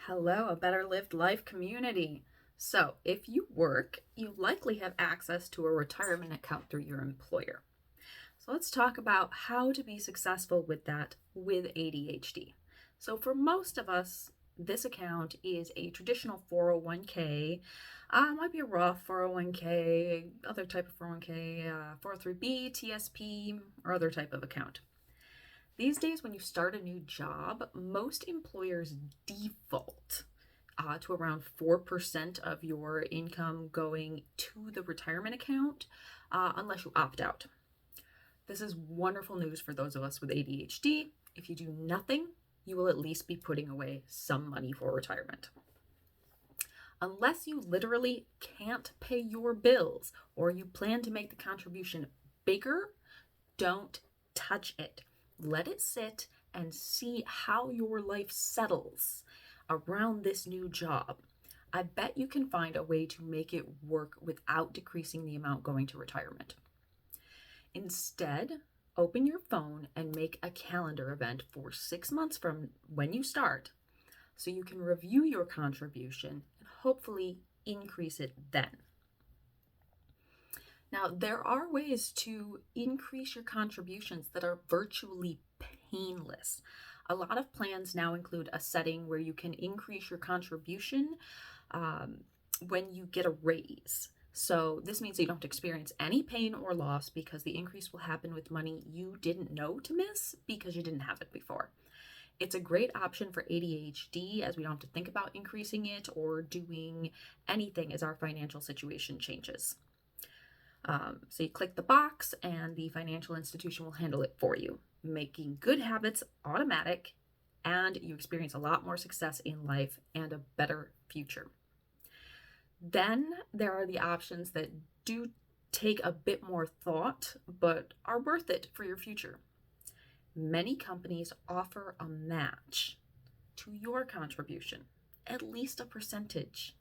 Hello, a better lived life community. So, if you work, you likely have access to a retirement account through your employer. So, let's talk about how to be successful with that with ADHD. So, for most of us, this account is a traditional 401k, might be a Roth 401k, other type of 401k, 403b, TSP, or other type of account. These days, when you start a new job, most employers default to around 4% of your income going to the retirement account unless you opt out. This is wonderful news for those of us with ADHD. If you do nothing, you will at least be putting away some money for retirement. Unless you literally can't pay your bills or you plan to make the contribution bigger, don't touch it. Let it sit and see how your life settles around this new job. I bet you can find a way to make it work without decreasing the amount going to retirement. Instead, open your phone and make a calendar event for 6 months from when you start so you can review your contribution and hopefully increase it then. Now, there are ways to increase your contributions that are virtually painless. A lot of plans now include a setting where you can increase your contribution when you get a raise. So this means you don't experience any pain or loss because the increase will happen with money you didn't know to miss because you didn't have it before. It's a great option for ADHD as we don't have to think about increasing it or doing anything as our financial situation changes. So you click the box and the financial institution will handle it for you, making good habits automatic, and you experience a lot more success in life and a better future. Then there are the options that do take a bit more thought, but are worth it for your future. Many companies offer a match to your contribution, at least a percentage.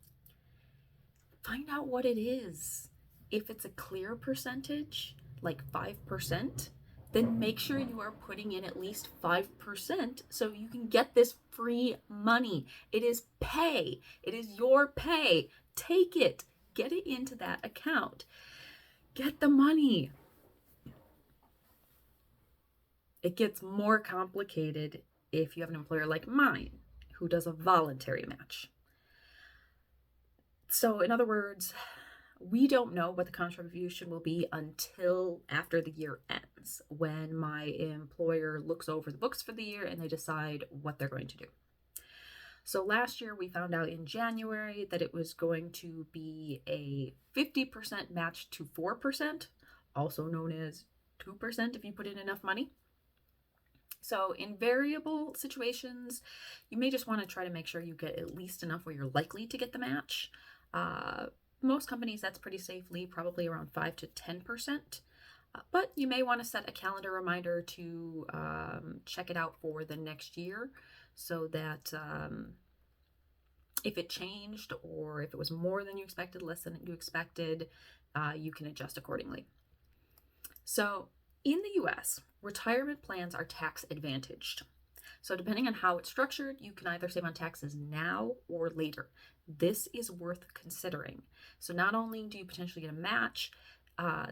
Find out what it is. If it's a clear percentage, like 5%, then make sure you are putting in at least 5% so you can get this free money. It is pay. It is your pay. Take it. Get it into that account. Get the money. It gets more complicated if you have an employer like mine who does a voluntary match. So, in other words, we don't know what the contribution will be until after the year ends, when my employer looks over the books for the year and they decide what they're going to do. So last year we found out in January that it was going to be a 50% match to 4%, also known as 2% if you put in enough money. So in variable situations, you may just want to try to make sure you get at least enough where you're likely to get the match. Most companies, that's pretty safely, probably around 5 to 10%. But you may want to set a calendar reminder to check it out for the next year so that if it changed or if it was more than you expected, less than you expected, you can adjust accordingly. So in the US, retirement plans are tax advantaged. So depending on how it's structured, you can either save on taxes now or later. This is worth considering. So not only do you potentially get a match,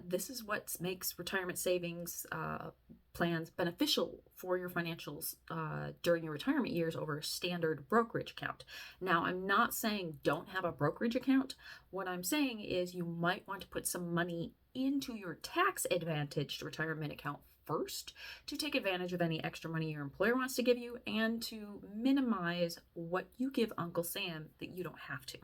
this is what makes retirement savings plans beneficial for your financials during your retirement years over a standard brokerage account. Now, I'm not saying don't have a brokerage account. What I'm saying is you might want to put some money into your tax advantaged retirement account first to take advantage of any extra money your employer wants to give you and to minimize what you give Uncle Sam that you don't have to.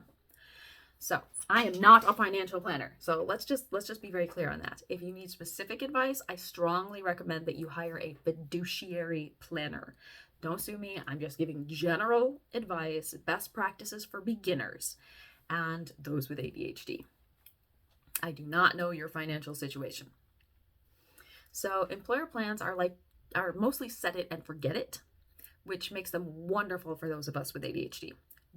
So I am not a financial planner. So let's just be very clear on that. If you need specific advice, I strongly recommend that you hire a fiduciary planner. Don't sue me. I'm just giving general advice, best practices for beginners and those with ADHD. I do not know your financial situation. So employer plans are mostly set it and forget it, which makes them wonderful for those of us with ADHD.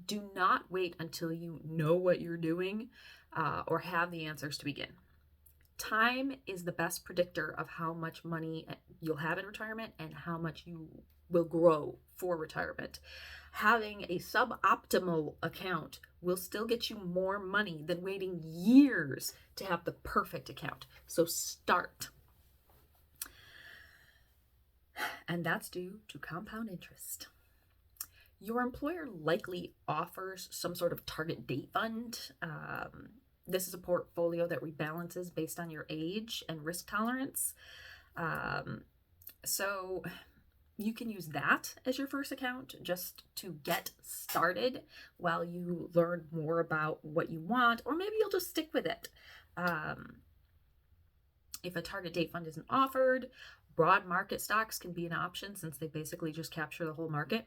Do not wait until you know what you're doing or have the answers to begin. Time is the best predictor of how much money you'll have in retirement and how much you will grow for retirement. Having a suboptimal account will still get you more money than waiting years to have the perfect account. So start. And that's due to compound interest. Your employer likely offers some sort of target date fund. This is a portfolio that rebalances based on your age and risk tolerance. So you can use that as your first account just to get started while you learn more about what you want, or maybe you'll just stick with it. If a target date fund isn't offered, broad market stocks can be an option since they basically just capture the whole market.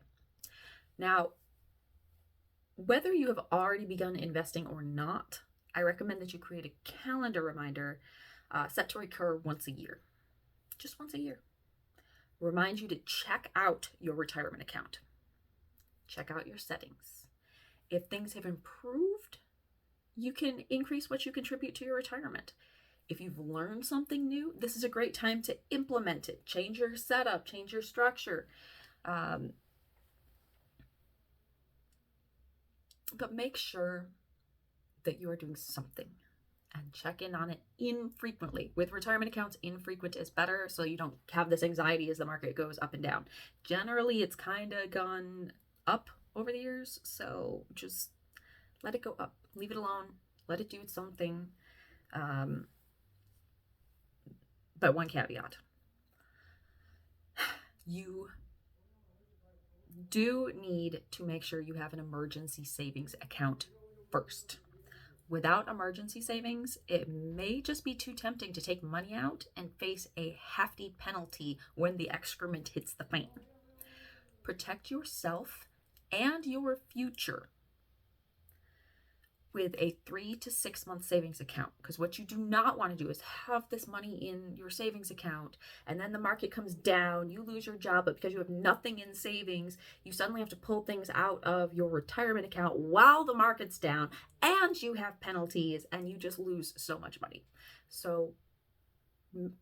Now, whether you have already begun investing or not, I recommend that you create a calendar reminder set to recur once a year. Just once a year. Remind you to check out your retirement account. Check out your settings. If things have improved, you can increase what you contribute to your retirement. If you've learned something new, this is a great time to implement it. Change your setup, change your structure. But make sure that you are doing something and check in on it infrequently. With retirement accounts, infrequent is better so you don't have this anxiety as the market goes up and down. Generally, it's kind of gone up over the years, so just let it go up. Leave it alone. Let it do something. But one caveat. You do need to make sure you have an emergency savings account first. Without emergency savings, it may just be too tempting to take money out and face a hefty penalty when the excrement hits the fan. Protect yourself and your future with a 3 to 6 month savings account, because what you do not want to do is have this money in your savings account and then the market comes down, you lose your job, but because you have nothing in savings, you suddenly have to pull things out of your retirement account while the market's down, and you have penalties and you just lose so much money. So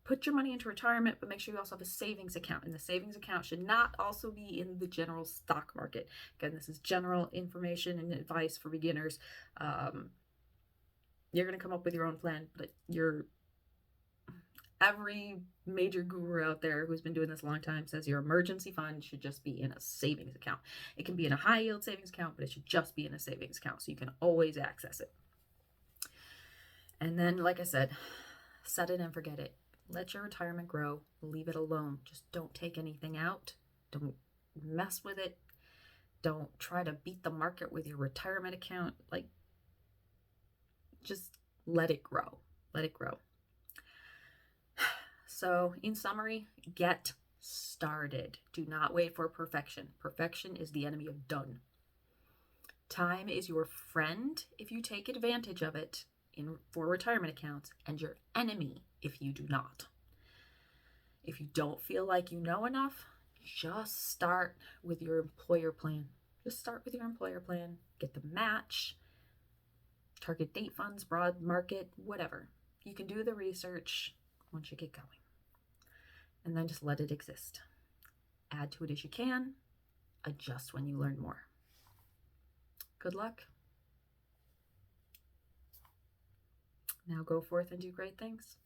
put your money into retirement, but make sure you also have a savings account. And the savings account should not also be in the general stock market. Again, this is general information and advice for beginners. You're going to come up with your own plan, but every major guru out there who's been doing this a long time says your emergency fund should just be in a savings account. It can be in a high yield savings account, but it should just be in a savings account so you can always access it. And then, like I said, set it and forget it. Let your retirement grow. Leave it alone. Just don't take anything out. Don't mess with it. Don't try to beat the market with your retirement account. Just let it grow. Let it grow. So, in summary, get started. Do not wait for perfection. Perfection is the enemy of done. Time is your friend if you take advantage of it for retirement accounts, and your enemy if you do not. If you don't feel like you know enough, just start with your employer plan. Just start with your employer plan. Get the match, target date funds, broad market, whatever. You can do the research once you get going. And then just let it exist. Add to it as you can. Adjust when you learn more. Good luck. Now go forth and do great things.